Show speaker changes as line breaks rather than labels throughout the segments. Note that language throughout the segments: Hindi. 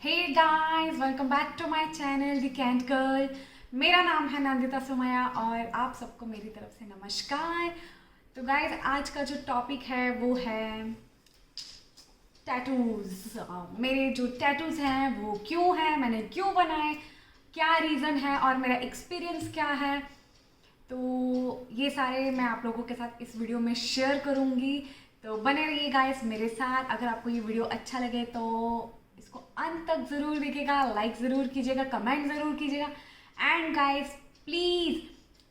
Hey guys, welcome back to my channel the cant girl. मेरा नाम है नंदिता सुमैया और आप सबको मेरी तरफ से नमस्कार। तो गाइस, आज का जो टॉपिक है वो है टैटूज़। मेरे जो टैटूज़ हैं वो क्यों हैं, मैंने क्यों बनाए, क्या रीज़न है और मेरा एक्सपीरियंस क्या है। तो ये सारे मैं आप लोगों के साथ इस वीडियो में शेयर करूँगी। तो बने रहिए गाइस मेरे साथ। अगर आपको ये वीडियो अच्छा लगे तो इसको अंत तक ज़रूर देखिएगा, लाइक ज़रूर कीजिएगा, कमेंट ज़रूर कीजिएगा। एंड गाइस प्लीज़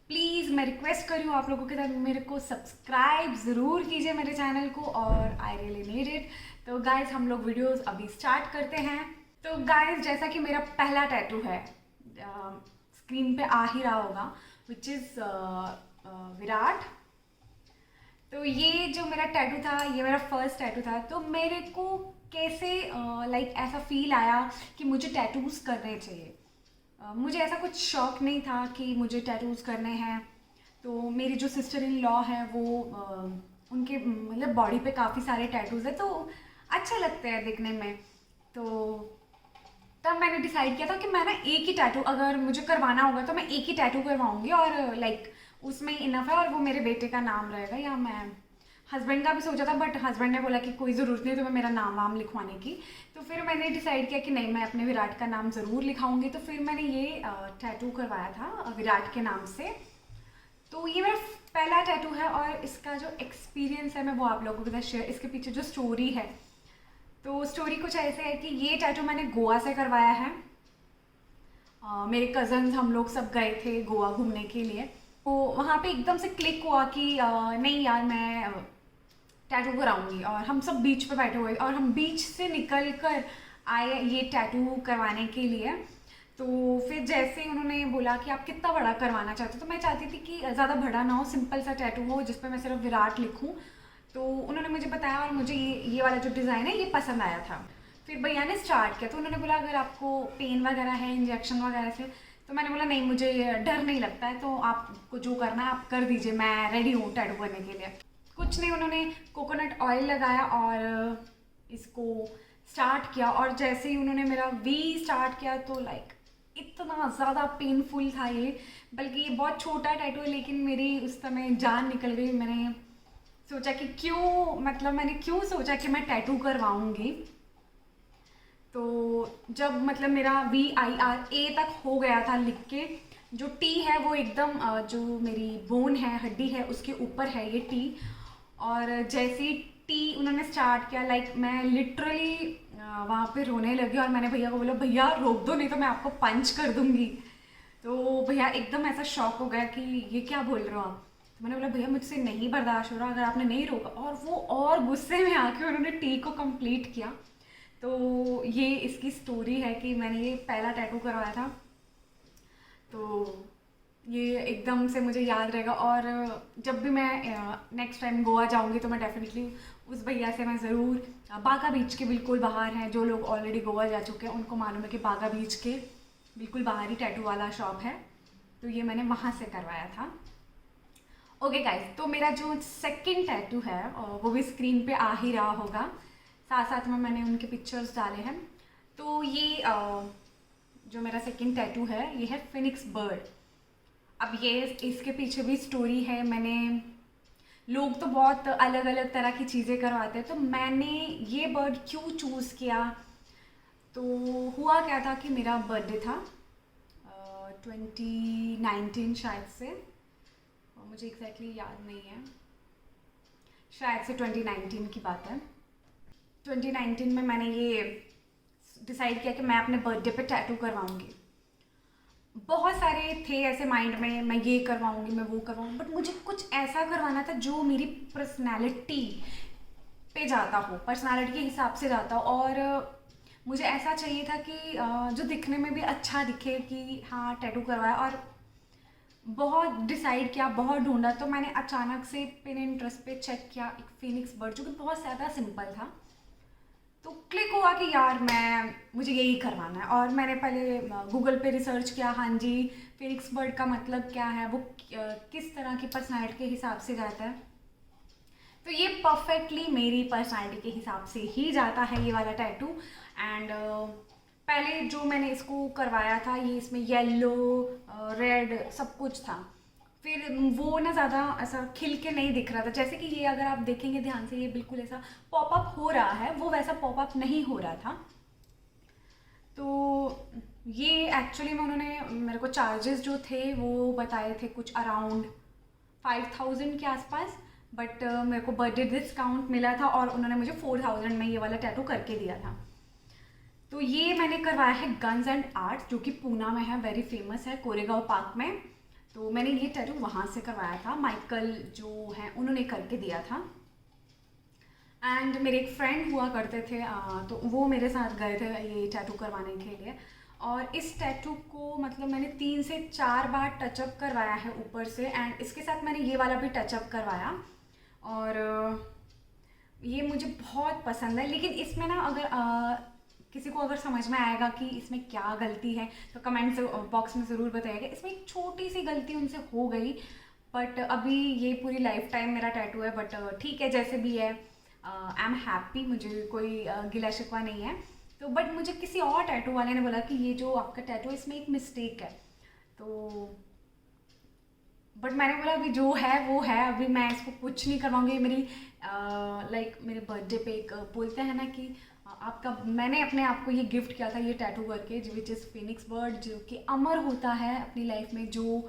प्लीज़ मैं रिक्वेस्ट कर रही हूँ आप लोगों के साथ, मेरे को सब्सक्राइब ज़रूर कीजिए मेरे चैनल को, और आई रियली नीड इट। तो गाइस हम लोग वीडियोस अभी स्टार्ट करते हैं। तो गाइस जैसा कि मेरा पहला टैटू है, स्क्रीन पे आ ही रहा होगा, विच इज़ विराट। तो ये जो मेरा टैटू था, ये मेरा फर्स्ट टैटू था। तो मेरे को कैसे लाइक ऐसा फील आया कि मुझे टैटूज़ करने चाहिए। मुझे ऐसा कुछ शौक नहीं था कि मुझे टैटूज़ करने हैं। तो मेरी जो सिस्टर इन लॉ है वो उनके मतलब बॉडी पे काफ़ी सारे टैटूज़ है, तो अच्छा लगता है देखने में। तो तब मैंने डिसाइड किया था कि मैं ना एक ही टैटू, अगर मुझे करवाना होगा तो मैं एक ही टैटू करवाऊंगी और लाइक उसमें इनफ है, और वो मेरे बेटे का नाम रहेगा। या मैं हस्बैंड का भी सोचा था, बट हस्बैंड ने बोला कि कोई ज़रूरत नहीं तुम्हें मेरा नाम वाम लिखवाने की। तो फिर मैंने डिसाइड किया कि नहीं, मैं अपने विराट का नाम ज़रूर लिखाऊंगी। तो फिर मैंने ये टैटू करवाया था विराट के नाम से। तो ये मेरा पहला टैटू है और इसका जो एक्सपीरियंस है मैं वो आप लोगों के साथ शेयर, इसके पीछे जो स्टोरी है, तो स्टोरी कुछ ऐसे है कि ये टैटू मैंने गोवा से करवाया है। मेरे कज़न्स हम लोग सब गए थे गोवा घूमने के लिए। तो वहाँ पे एकदम से क्लिक हुआ कि नहीं यार मैं टैटू कराऊंगी, और हम सब बीच पे बैठे हुए और हम बीच से निकल कर आए ये टैटू करवाने के लिए। तो फिर जैसे ही उन्होंने बोला कि आप कितना बड़ा करवाना चाहते हो, तो मैं चाहती थी कि ज़्यादा बड़ा ना हो, सिंपल सा टैटू हो जिस पर मैं सिर्फ विराट लिखूँ। तो उन्होंने मुझे बताया और मुझे ये वाला जो डिज़ाइन है ये पसंद आया था। फिर भैया ने स्टार्ट किया, तो उन्होंने बोला अगर आपको पेन वगैरह है इंजेक्शन वगैरह से, तो मैंने बोला नहीं, मुझे डर नहीं लगता है, तो आपको जो करना है आप कर दीजिए, मैं रेडी हूँ टैटू करने के लिए। कुछ नहीं, उन्होंने कोकोनट ऑयल लगाया और इसको स्टार्ट किया, और जैसे ही उन्होंने मेरा वी स्टार्ट किया तो लाइक इतना ज़्यादा पेनफुल था ये। बल्कि ये बहुत छोटा टैटू है लेकिन मेरी उस समय जान निकल गई। मैंने सोचा कि क्यों, मतलब मैंने क्यों सोचा कि मैं टैटू करवाऊंगी। तो जब मतलब मेरा VIRA तक हो गया था लिख के, जो टी है वो एकदम जो मेरी बोन है, हड्डी है, उसके ऊपर है ये टी। और जैसे ही टी उन्होंने स्टार्ट किया, लाइक मैं लिटरली वहाँ पे रोने लगी और मैंने भैया को बोला भैया रोक दो नहीं तो मैं आपको पंच कर दूंगी। तो भैया एकदम ऐसा शॉक हो गया कि ये क्या बोल रहे हो आप। तो मैंने बोला भैया मुझसे नहीं बर्दाश्त हो रहा, अगर आपने नहीं रोका। और वो और गुस्से में आके उन्होंने टी को कंप्लीट किया। तो ये इसकी स्टोरी है कि मैंने ये पहला टैटू करवाया था। तो ये एकदम से मुझे याद रहेगा, और जब भी मैं नेक्स्ट टाइम गोवा जाऊंगी तो मैं डेफिनेटली उस भैया से मैं ज़रूर, बागा बीच के बिल्कुल बाहर हैं, जो लोग ऑलरेडी गोवा जा चुके हैं उनको मालूम है कि बागा बीच के बिल्कुल बाहर ही टैटू वाला शॉप है। तो ये मैंने वहाँ से करवाया था। ओके गाइस, तो मेरा जो सेकंड टैटू है वो भी स्क्रीन पे आ ही रहा होगा, साथ साथ में मैंने उनके पिक्चर्स डाले हैं। तो ये जो मेरा सेकंड टैटू है ये है फिनिक्स बर्ड। अब ये इसके पीछे भी स्टोरी है। मैंने, लोग तो बहुत अलग अलग तरह की चीज़ें करवाते हैं, तो मैंने ये बर्ड क्यों चूज़ किया। तो हुआ क्या था कि मेरा बर्थडे था 2019 शायद से, और मुझे एग्जैक्टली याद नहीं है, शायद से 2019 की बात है। 2019 में मैंने ये डिसाइड किया कि मैं अपने बर्थडे पे टैटू करवाऊंगी। बहुत सारे थे ऐसे माइंड में, मैं ये करवाऊंगी, मैं वो करवाऊंगी, बट मुझे कुछ ऐसा करवाना था जो मेरी पर्सनैलिटी पे जाता हो, पर्सनैलिटी के हिसाब से जाता हो। और मुझे ऐसा चाहिए था कि जो दिखने में भी अच्छा दिखे कि हाँ टैटू करवाया। और बहुत डिसाइड किया, बहुत ढूंढा, तो मैंने अचानक से पिनिंटरेस्ट पे चेक किया एक फिनिक्स बर्ड, जो कि बहुत ज़्यादा सिंपल था। तो क्लिक हुआ कि यार मुझे यही करवाना है। और मैंने पहले गूगल पे रिसर्च किया, हाँ जी फिनिक्स बर्ड का मतलब क्या है, वो किस तरह की पर्सनैलिटी के हिसाब से जाता है। तो ये परफेक्टली मेरी पर्सनैलिटी के हिसाब से ही जाता है ये वाला टैटू। एंड पहले जो मैंने इसको करवाया था ये इसमें येलो रेड सब कुछ था, फिर वो ना ज़्यादा ऐसा खिल के नहीं दिख रहा था। जैसे कि ये अगर आप देखेंगे ध्यान से, ये बिल्कुल ऐसा पॉपअप हो रहा है, वो वैसा पॉपअप नहीं हो रहा था। तो ये एक्चुअली में उन्होंने मेरे को चार्जेस जो थे वो बताए थे कुछ अराउंड 5000 के आसपास, बट मेरे को बर्थडे डिस्काउंट मिला था और उन्होंने मुझे 4000 में ये वाला टैटू करके दिया था। तो ये मैंने करवाया है गन्स एंड आर्ट्स, जो कि पूना में है, वेरी फेमस है, कोरेगांव पार्क में। तो मैंने ये टैटू वहाँ से करवाया था, माइकल जो हैं उन्होंने करके दिया था। एंड मेरे एक फ्रेंड हुआ करते थे, तो वो मेरे साथ गए थे ये टैटू करवाने के लिए। और इस टैटू को मतलब मैंने 3 से 4 बार टचअप करवाया है ऊपर से, एंड इसके साथ मैंने ये वाला भी टचअप करवाया। और ये मुझे बहुत पसंद है। लेकिन इसमें ना अगर किसी को अगर समझ में आएगा कि इसमें क्या गलती है तो कमेंट बॉक्स में ज़रूर बताइएगा। इसमें एक छोटी सी गलती उनसे हो गई, बट अभी ये पूरी लाइफ टाइम मेरा टैटू है। बट ठीक है, जैसे भी है, आई एम हैप्पी, मुझे कोई गिला शिकवा नहीं है। तो बट मुझे किसी और टैटू वाले ने बोला कि ये जो आपका टैटू है इसमें एक मिस्टेक है। तो बट मैंने बोला अभी जो है वो है, अभी मैं इसको कुछ नहीं करवाऊंगी। मेरी लाइक मेरे बर्थडे पे एक बोलते हैं ना कि आपका, मैंने अपने आप को ये गिफ्ट किया था ये टैटू करके, विच इज़ फिनिक्स बर्ड, जो कि अमर होता है अपनी लाइफ में, जो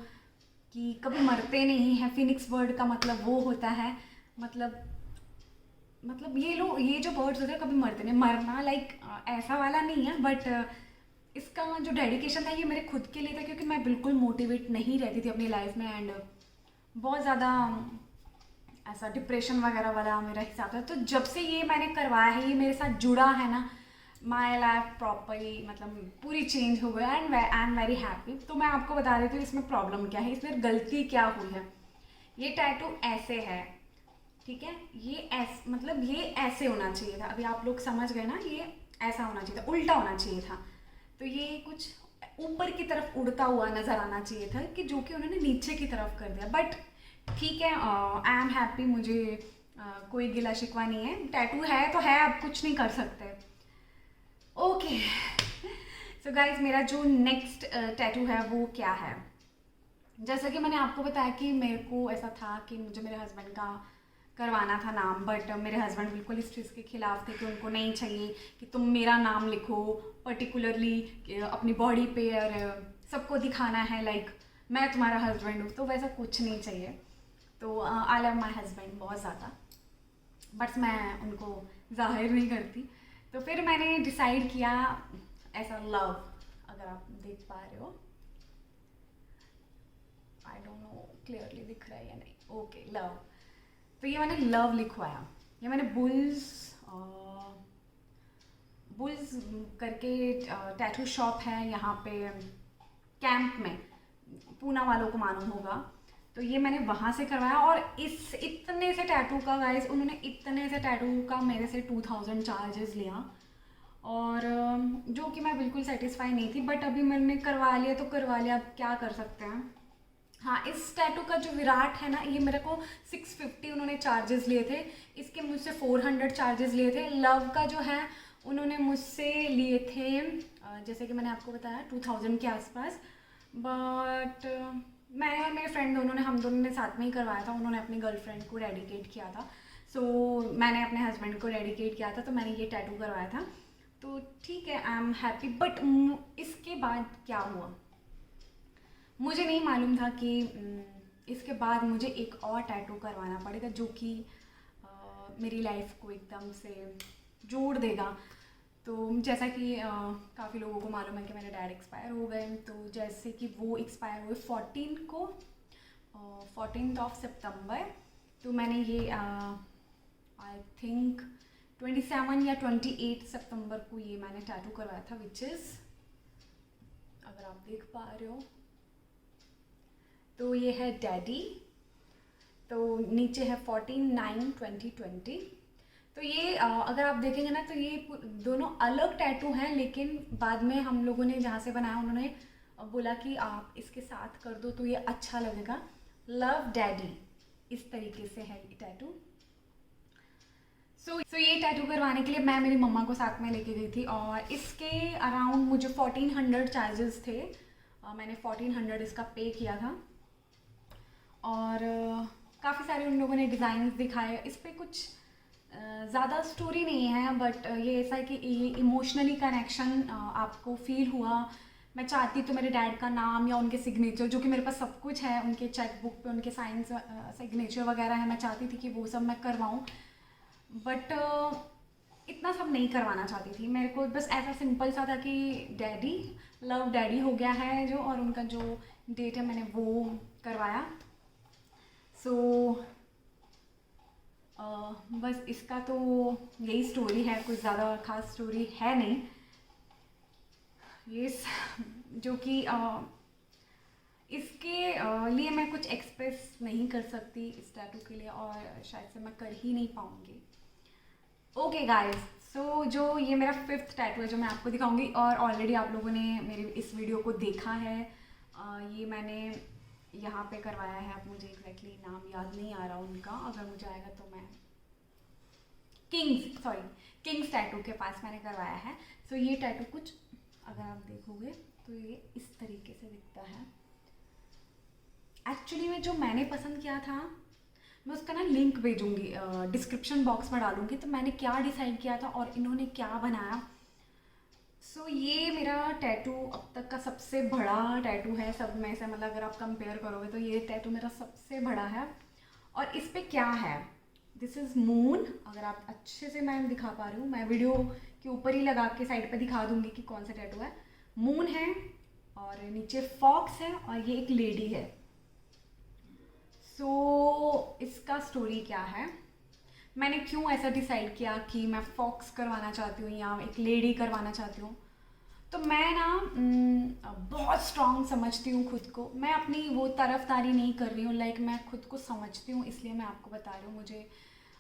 कि कभी मरते नहीं हैं। फिनिक्स बर्ड का मतलब वो होता है, मतलब ये जो बर्ड्स होते हैं कभी मरते नहीं, मरना लाइक ऐसा वाला नहीं है। बट इसका जो डेडिकेशन था ये मेरे खुद के लिए था, क्योंकि मैं बिल्कुल मोटिवेट नहीं रहती थी अपनी लाइफ में, एंड बहुत ज़्यादा ऐसा डिप्रेशन वगैरह वाला मेरा हिसाब था। तो जब से ये मैंने करवाया है, ये मेरे साथ जुड़ा है ना, माई लाइफ प्रॉपरली मतलब पूरी चेंज हो गया, and I am very happy. तो मैं आपको बता देती हूँ इसमें प्रॉब्लम क्या है, इसमें गलती क्या हुई है। ये टैटू ऐसे है, ठीक है, ये ऐसे मतलब ये ऐसे होना चाहिए था। अभी आप लोग समझ गए ना, ये ऐसा होना चाहिए था, उल्टा होना चाहिए था। तो ये कुछ ऊपर की तरफ उड़ता हुआ नज़र आना चाहिए था, कि जो कि उन्होंने नीचे की तरफ कर दिया। बट ठीक है, आई एम हैप्पी, मुझे कोई गिला शिकवा नहीं है। टैटू है तो है, आप कुछ नहीं कर सकते। ओके, सो गाइज, मेरा जो नेक्स्ट टैटू है वो क्या है। जैसा कि मैंने आपको बताया कि मेरे को ऐसा था कि मुझे मेरे हस्बैंड का करवाना था नाम, बट मेरे हस्बैंड बिल्कुल इस चीज़ के खिलाफ थे कि उनको नहीं चाहिए कि तुम मेरा नाम लिखो पर्टिकुलरली अपनी बॉडी पे, और सबको दिखाना है लाइक मैं तुम्हारा हस्बैंड हूँ। तो वैसा कुछ नहीं चाहिए। तो आई लव माई हस्बैंड बहुत ज़्यादा, बट मैं उनको जाहिर नहीं करती। तो फिर मैंने डिसाइड किया ऐसा लव, अगर आप देख पा रहे हो, आई डोंट नो क्लियरली दिख रहा है या नहीं, ओके लव। तो ये मैंने लव लिखवाया। ये मैंने बुल्स करके टैटू शॉप है यहाँ पे कैंप में, पूना वालों को मालूम होगा। तो ये मैंने वहाँ से करवाया, और इस इतने से टैटू का गाइस, उन्होंने इतने से टैटू का मेरे से 2000 चार्जेस लिया, और जो कि मैं बिल्कुल सेटिस्फाई नहीं थी। बट अभी मैंने करवा लिया तो करवा लिया, अब क्या कर सकते हैं। हाँ, इस टैटू का जो विराट है ना, ये मेरे को 650 उन्होंने चार्जेस लिए थे, इसके मुझसे 400 चार्जेस लिए थे। लव का जो है उन्होंने मुझसे लिए थे जैसे कि मैंने आपको बताया 2000 के आसपास। बट मैं और मेरे फ्रेंड दोनों ने, हम दोनों ने साथ में ही करवाया था। उन्होंने अपनी गर्लफ्रेंड को डेडिकेट किया था, सो मैंने अपने हस्बैंड को डेडिकेट किया था, तो मैंने ये टैटू करवाया था। तो ठीक है, आई एम हैप्पी। बट इसके बाद क्या हुआ मुझे नहीं मालूम था कि इसके बाद मुझे एक और टैटू करवाना पड़ेगा, जो कि मेरी लाइफ को एकदम से जोड़ देगा। तो जैसा कि काफ़ी लोगों को मालूम है कि मेरे डैड एक्सपायर हो गए। तो जैसे कि वो एक्सपायर हुए 14 सितंबर। तो मैंने ये आई थिंक 27 या 28 सितंबर को ये मैंने टैटू करवाया था, विच इज़, अगर आप देख पा रहे हो तो ये है डैडी। तो नीचे है 14/9/2020। तो ये अगर आप देखेंगे ना, तो ये दोनों अलग टैटू हैं, लेकिन बाद में हम लोगों ने जहाँ से बनाया उन्होंने बोला कि आप इसके साथ कर दो तो ये अच्छा लगेगा। लव डैडी, इस तरीके से है ये टैटू। सो ये टैटू करवाने के लिए मैं मेरी मम्मा को साथ में लेके गई थी और इसके अराउंड मुझे 1400 चार्जेस थे। मैंने 1400 इसका पे किया था और काफ़ी सारे उन लोगों ने डिज़ाइन दिखाए। इस पर कुछ ज़्यादा स्टोरी नहीं है, बट ये ऐसा है कि ये इमोशनली कनेक्शन आपको फील हुआ। मैं चाहती तो मेरे डैड का नाम या उनके सिग्नेचर, जो कि मेरे पास सब कुछ है, उनके चेक बुक पे उनके साइंस सिग्नेचर वगैरह है, मैं चाहती थी कि वो सब मैं करवाऊँ, बट इतना सब नहीं करवाना चाहती थी। मेरे को बस ऐसा सिंपल सा था कि डैडी लव डैडी हो गया है जो, और उनका जो डेट है मैंने वो करवाया। सो बस इसका तो यही स्टोरी है, कुछ ज़्यादा खास स्टोरी है नहीं। ये जो कि इसके लिए मैं कुछ एक्सप्रेस नहीं कर सकती इस टैटू के लिए, और शायद से मैं कर ही नहीं पाऊँगी। ओके गाइस, सो जो ये मेरा 5th टैटू है जो मैं आपको दिखाऊंगी, और ऑलरेडी आप लोगों ने मेरी इस वीडियो को देखा है। ये मैंने यहाँ पे करवाया है। अब मुझे एग्जैक्टली नाम याद नहीं आ रहा उनका, अगर मुझे आएगा तो मैं किंग्स टैटू के पास मैंने करवाया है। सो ये टैटू कुछ अगर आप देखोगे तो ये इस तरीके से दिखता है। एक्चुअली में जो मैंने पसंद किया था, मैं उसका ना लिंक भेजूंगी, डिस्क्रिप्शन बॉक्स में डालूंगी, तो मैंने क्या डिसाइड किया था और इन्होंने क्या बनाया। सो ये मेरा टैटू अब तक का सबसे बड़ा टैटू है सब में से, मतलब अगर आप कंपेयर करोगे तो ये टैटू मेरा सबसे बड़ा है। और इस पे क्या है, दिस इज़ मून। अगर आप अच्छे से मैं दिखा पा रही हूँ, मैं वीडियो के ऊपर ही लगा के साइड पे दिखा दूंगी कि कौन सा टैटू है। मून है और नीचे फॉक्स है और ये एक लेडी है। सो इसका स्टोरी क्या है, मैंने क्यों ऐसा डिसाइड किया कि मैं फॉक्स करवाना चाहती हूँ या एक लेडी करवाना चाहती हूँ। तो मैं ना बहुत स्ट्रॉन्ग समझती हूँ खुद को। मैं अपनी वो तरफदारी नहीं कर रही हूँ, लाइक मैं खुद को समझती हूँ, इसलिए मैं आपको बता रही हूँ। मुझे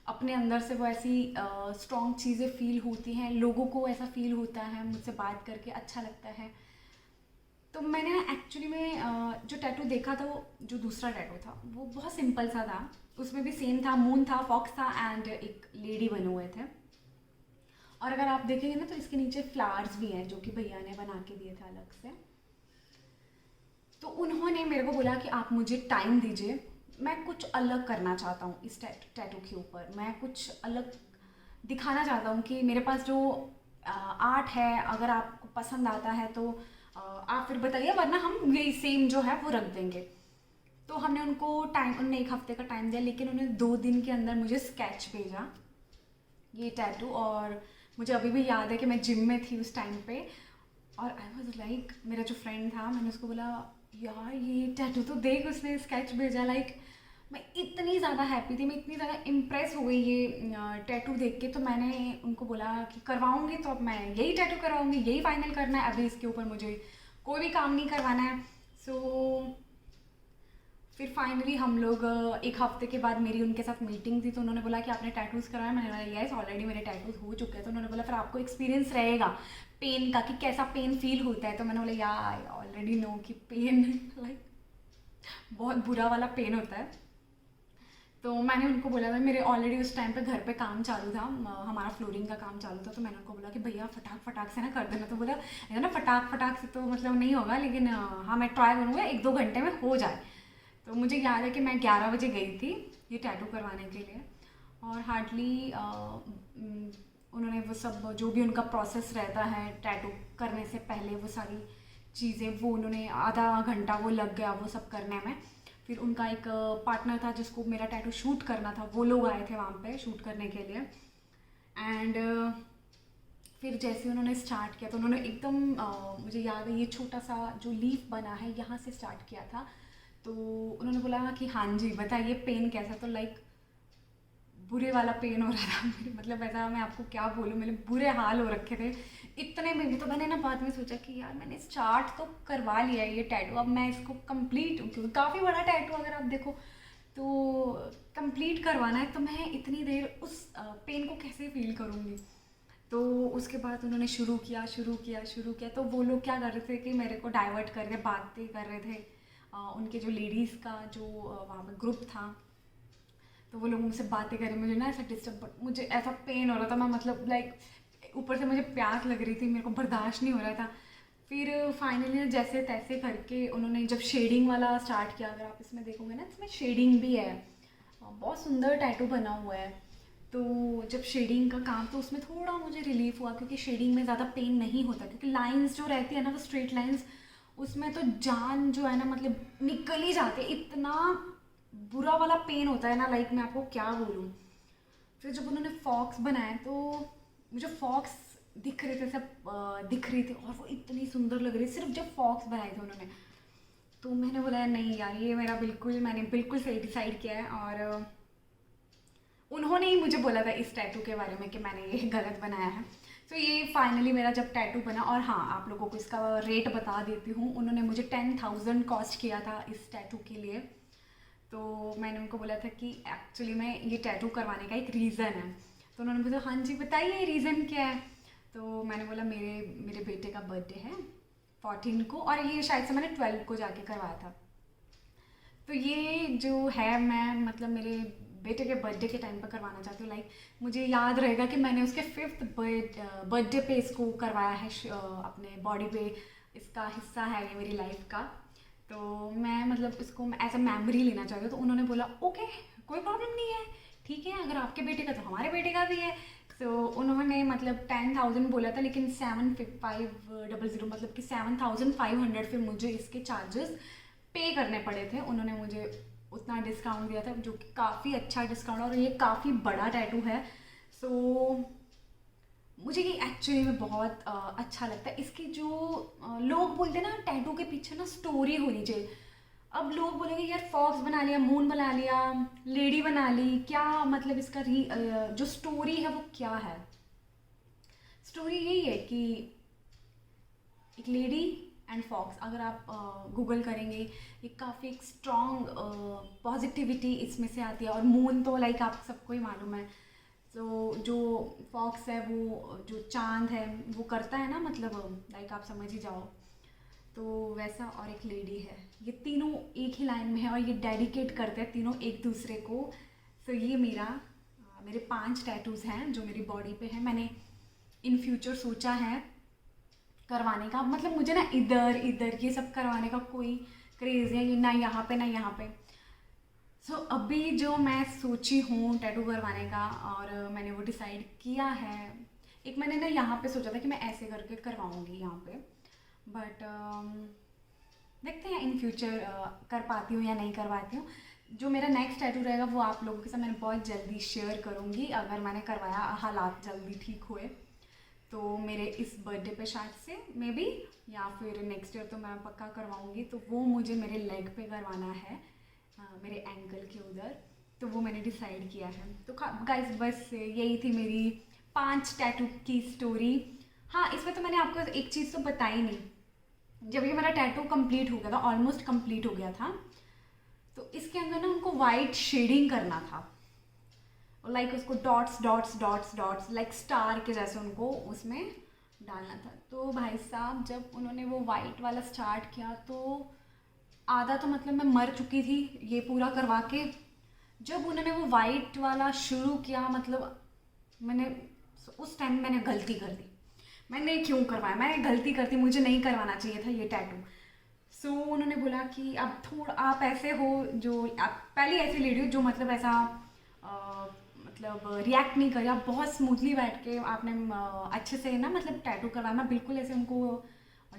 अपने अंदर से वो ऐसी स्ट्रॉन्ग चीज़ें फील होती हैं, लोगों को ऐसा फील होता है, मुझसे बात करके अच्छा लगता है। तो मैंने एक्चुअली में जो टैटू देखा था, वो जो दूसरा टैटू था वो बहुत सिंपल सा था। उसमें भी सेम था, मून था, फॉक्स था एंड एक लेडी बने हुए थे। और अगर आप देखेंगे ना तो इसके नीचे फ्लावर्स भी हैं जो कि भैया ने बना के दिए थे अलग से। तो उन्होंने मेरे को बोला कि आप मुझे टाइम दीजिए, मैं कुछ अलग करना चाहता हूँ इस टैटू के ऊपर। मैं कुछ अलग दिखाना चाहता हूँ कि मेरे पास जो आर्ट है, अगर आपको पसंद आता है तो आप फिर बताइए, वरना हम यही सेम जो है वो रख देंगे। तो हमने उनको टाइम, उन्होंने 1 हफ्ते का टाइम दिया, लेकिन उन्होंने 2 दिन के अंदर मुझे स्केच भेजा ये टैटू। और मुझे अभी भी याद है कि मैं जिम में थी उस टाइम पे, और आई वॉज लाइक, मेरा जो फ्रेंड था, मैंने उसको बोला यार ये टैटू तो देख, उसने स्केच भेजा। लाइक मैं इतनी ज़्यादा हैप्पी थी, मैं इतनी ज़्यादा इम्प्रेस हो गई ये टैटू देख के। तो मैंने उनको बोला कि करवाऊँगी तो अब मैं यही टैटू करवाऊँगी, यही फाइनल करना है, अभी इसके ऊपर मुझे कोई भी काम नहीं करवाना है। सो फिर फाइनली हम लोग 1 हफ्ते के बाद मेरी उनके साथ मीटिंग थी, तो उन्होंने बोला कि आपने टैटूज़ कराया। मैंने बोला यस, ऑलरेडी मेरे टैटूज़ हो चुके हैं। तो उन्होंने बोला फिर आपको एक्सपीरियंस रहेगा पेन का, कि कैसा पेन फील होता है। तो मैंने बोला या आई ऑलरेडी नो कि पेन लाइक बहुत बुरा वाला पेन होता है। तो मैंने उनको बोला था, मेरे ऑलरेडी उस टाइम पे घर पे काम चालू था, हमारा फ्लोरिंग का काम चालू था। तो मैंने उनको बोला कि भैया फटाक फटाक से ना कर देना। तो बोला ना फटाक फटाक से तो मतलब नहीं होगा, लेकिन हाँ मैं ट्राई करूँगा 1-2 घंटे में हो जाए। तो मुझे याद है कि मैं 11 बजे गई थी ये टैटू करवाने के लिए, और हार्डली उन्होंने वो सब जो भी उनका प्रोसेस रहता है टैटू करने से पहले, वो सारी चीज़ें वो उन्होंने आधा घंटा वो लग गया वो सब करने में। फिर उनका एक पार्टनर था जिसको मेरा टैटू शूट करना था, वो लोग आए थे वहाँ पे शूट करने के लिए। एंड फिर जैसे उन्होंने स्टार्ट किया तो उन्होंने एकदम मुझे याद है ये छोटा सा जो लीफ बना है यहाँ से स्टार्ट किया था। तो उन्होंने बोला कि हाँ जी बताइए पेन कैसा। तो लाइक बुरे वाला पेन हो रहा था मेरे, मतलब ऐसा मैं आपको क्या बोलूँ, मेरे बुरे हाल हो रखे थे इतने में भी। तो मैंने ना बाद में सोचा कि यार मैंने स्टार्ट तो करवा लिया है ये टैटू, अब मैं इसको कंप्लीट, क्योंकि काफ़ी बड़ा टैटू अगर आप देखो तो कंप्लीट करवाना है, तो मैं इतनी देर उस पेन को कैसे फील करूँगी। तो उसके बाद उन्होंने शुरू किया। तो वो लोग क्या कर रहे थे कि मेरे को डाइवर्ट कर रहे, बातें कर रहे थे। उनके जो लेडीज़ का जो वहाँ पर ग्रुप था, तो वो लोग मुझसे बातें करें, मुझे ना ऐसा डिस्टर्ब, मुझे ऐसा पेन हो रहा था, मैं मतलब लाइक ऊपर से मुझे प्यास लग रही थी, मेरे को बर्दाश्त नहीं हो रहा था। फिर फाइनली जैसे तैसे करके उन्होंने जब शेडिंग वाला स्टार्ट किया, अगर आप इसमें देखोगे ना इसमें शेडिंग भी है, बहुत सुंदर टैटू बना हुआ है। तो जब शेडिंग का काम, तो उसमें थोड़ा मुझे रिलीफ हुआ, क्योंकि शेडिंग में ज़्यादा पेन नहीं होता, क्योंकि लाइंस जो रहती है ना वो स्ट्रेट लाइंस, उसमें तो जान जो है ना मतलब निकल ही जाती है, इतना बुरा वाला पेन होता है ना, लाइक मैं आपको क्या बोलूँ। फिर जब उन्होंने फॉक्स बनाए तो मुझे फॉक्स दिख रहे थे, सब दिख रही थी, और वो इतनी सुंदर लग रही, सिर्फ जब फॉक्स बनाए थे उन्होंने। तो मैंने बोला नहीं यार, ये मेरा बिल्कुल, मैंने बिल्कुल सही डिसाइड किया है। और उन्होंने ही मुझे बोला था इस टैटू के बारे में कि मैंने ये गलत बनाया है। तो ये फाइनली मेरा जब टैटू बना, और हाँ आप लोगों को इसका रेट बता देती हूँ, उन्होंने मुझे 10,000 कॉस्ट किया था इस टैटू के लिए। तो मैंने उनको बोला था कि एक्चुअली मैं ये टैटू करवाने का एक रीज़न है। तो उन्होंने बोला हाँ जी बताइए रीज़न क्या है। तो मैंने बोला मेरे बेटे का बर्थडे है 14 को, और ये शायद से मैंने 12 को जाके करवाया था। तो ये जो है, मैं मतलब मेरे बेटे के बर्थडे के टाइम पर करवाना चाहती हूँ। लाइक मुझे याद रहेगा कि मैंने उसके 5th बर्थडे पे इसको करवाया है, अपने बॉडी पे इसका हिस्सा है ये मेरी लाइफ का। तो मैं मतलब इसको एज अ मेमोरी लेना चाहती हूँ। तो उन्होंने बोला ओके कोई प्रॉब्लम नहीं है, ठीक है, अगर आपके बेटे का तो हमारे बेटे का भी है। तो उन्होंने मतलब 10,000 बोला था, लेकिन 7,500 मतलब कि 7,500 फिर मुझे इसके चार्जेस पे करने पड़े थे। उन्होंने मुझे उतना डिस्काउंट दिया था, जो कि काफ़ी अच्छा डिस्काउंट, और ये काफ़ी बड़ा टैटू है। सो मुझे ये एक्चुअली में बहुत अच्छा लगता है। इसकी जो लोग बोलते हैं ना टैटू के पीछे ना स्टोरी होनी चाहिए। अब लोग बोलेंगे यार फॉक्स बना लिया, मून बना लिया, लेडी बना ली, क्या मतलब इसका जो स्टोरी है वो क्या है। स्टोरी यही है कि एक लेडी एंड फॉक्स, अगर आप गूगल करेंगे, ये काफ़ी एक स्ट्रॉन्ग पॉजिटिविटी इसमें से आती है। और मून तो लाइक आप सबको ही मालूम है। तो जो फॉक्स है वो जो चांद है वो करता है ना, मतलब लाइक आप समझ ही जाओ, तो वैसा। और एक लेडी है, ये तीनों एक ही लाइन में है, और ये डेडिकेट करते हैं तीनों एक दूसरे को। तो ये मेरे 5 टैटूज़ हैं जो मेरी बॉडी पे हैं। मैंने इन फ्यूचर सोचा है करवाने का, मतलब मुझे ना इधर इधर ये सब करवाने का कोई क्रेज़ है, ये ना यहाँ पे ना यहाँ पे। सो अभी जो मैं सोची हूँ टैटू करवाने का, और मैंने वो डिसाइड किया है। एक मैंने ना यहाँ पे सोचा था कि मैं ऐसे करके करवाऊँगी यहाँ पे, बट देखते हैं इन फ्यूचर कर पाती हूँ या नहीं करवाती हूँ। जो मेरा नेक्स्ट टैटू रहेगा वो आप लोगों के साथ मैं बहुत जल्दी शेयर करूँगी, अगर मैंने करवाया, हालात जल्दी ठीक हुए तो मेरे इस बर्थडे पे शायद से मे बी, या फिर नेक्स्ट ईयर तो मैं पक्का करवाऊँगी। तो वो मुझे मेरे लेग पे करवाना है, मेरे एंकल के उधर। तो वो मैंने डिसाइड किया है। तो गाइस बस यही थी मेरी 5 टैटू की स्टोरी। हाँ इसमें तो मैंने आपको एक चीज़ तो बताई नहीं, जब ये मेरा टैटू कंप्लीट हो गया था, ऑलमोस्ट कंप्लीट हो गया था, तो इसके अंदर ना उनको वाइट शेडिंग करना था, और लाइक उसको dots dots dots dots like star के जैसे उनको उसमें डालना था। तो भाई साहब जब उन्होंने वो वाइट वाला स्टार्ट किया, तो आधा तो मतलब मैं मर चुकी थी ये पूरा करवा के। जब उन्होंने वो वाइट वाला शुरू किया, मतलब मैंने उस टाइम मैंने गलती कर दी। मैंने क्यों करवाया, मैंने गलती करती, मुझे नहीं करवाना चाहिए था ये टैटू। सो उन्होंने बोला कि अब थोड़ा आप ऐसे हो, जो आप पहली ऐसी लेडी हो जो मतलब ऐसा मतलब रिएक्ट नहीं करी, आप बहुत स्मूथली बैठ के आपने अच्छे से ना मतलब टैटू करवाया। मैं बिल्कुल ऐसे उनको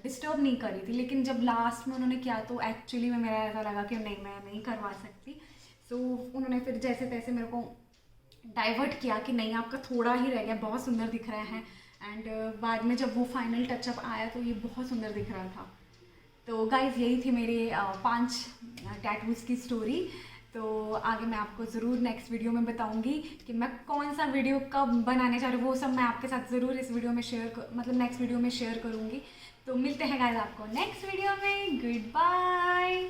डिस्टर्ब नहीं करी थी, लेकिन जब लास्ट में उन्होंने किया तो एक्चुअली में मेरा ऐसा लगा कि नहीं मैं नहीं करवा सकती। सो उन्होंने फिर जैसे तैसे मेरे को डाइवर्ट किया कि नहीं आपका थोड़ा ही रह गया, बहुत सुंदर दिख रहा है। एंड बाद में जब वो फाइनल टचअप आया तो ये बहुत सुंदर दिख रहा था। तो गाइज़ यही थी मेरे 5 टैटूज़ की स्टोरी। तो आगे मैं आपको ज़रूर नेक्स्ट वीडियो में बताऊंगी कि मैं कौन सा वीडियो कब बनाने जा रही हूँ, वो सब मैं आपके साथ ज़रूर इस वीडियो में मतलब नेक्स्ट वीडियो में शेयर करूँगी। तो मिलते हैं गाइज़ आपको नेक्स्ट वीडियो में। Good bye.